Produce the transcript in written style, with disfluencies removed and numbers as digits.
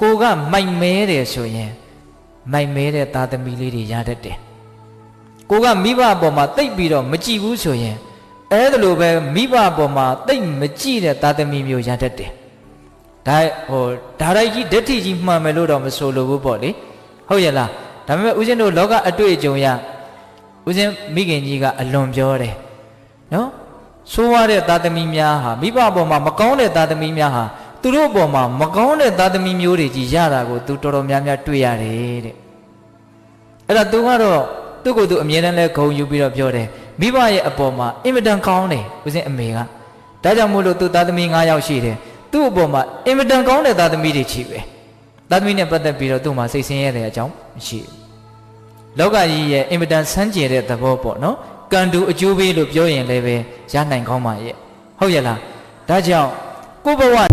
ကိုကမိုက်မဲတယ်ဆိုရင်မိုက်မဲတဲ့သားသမီးလေးတွေရတတ်တယ်ကိုကမိဘအပေါ်မှာတိတ်ပြီးတော့မကြည့်ဘူးဆိုရင်အဲ့ဒါလိုပဲမိဘအပေါ်မှာတိတ်မကြည့်တဲ့သားသမီးမျိုးရတတ်တယ်ဒါဒါရိုက်ကြီးဓာတ်ထိကြီးမှန်မယ်လို့တော့မဆိုလိုဘူးပေါ့လေဟုတ်ရဲ့လားဒါပေမဲ့ဦးဇင်းတို့လောကအတွေ့အကြုံရဦးဇင်းမိခင်ကြီးကအလွန်ပြောတယ်နော်ဆိုးရတဲ့သားသမီးများဟာမိဘအပေါ်မှာမကောင်းတဲ့သားသမီးများဟာသူတို့အပေါ်မှာမကောင်းတဲ့သားသမီးမျိုးတွေကြီးရတာကိုသူတော်တော်များများတွေ့ရတယ်တဲ့အဲ့ဒါသူကတော့သူ့ကိုယ်သူအမြဲတမ်းလဲဂုဏ်ယူပြီးတော့ပြောတယ်မိဘရဲ့အပေါ်မှာအင်မတန်ကောင်းတယ်ဦးဇင်းအမေကဒါကြောင့်မို့လို့သူသားသမီး9ယောက်ရှိတယ်သူ့အပေါ်မှာအင်မတန်ကောင်းတဲ့သားသမီးတွေချီပဲသားသမီးနဲ့ပတ်သက်ပြီးတော့သူ့မှာစိတ်ဆင်းရဲတဲ့အကြောင်းမရှိဘူးလောကကြီးရဲ့အင်မတန်ဆန်းကျင်တဲ့သဘောပေါ့နော်ကံတူအကျိုးပေးလို့ပြောရင်လည်းပဲရနိုင်ကောင်းပါရဲ့ဟုတ်ရဲ့လားဒါကြောင့်ကိုယ့်ဘဝ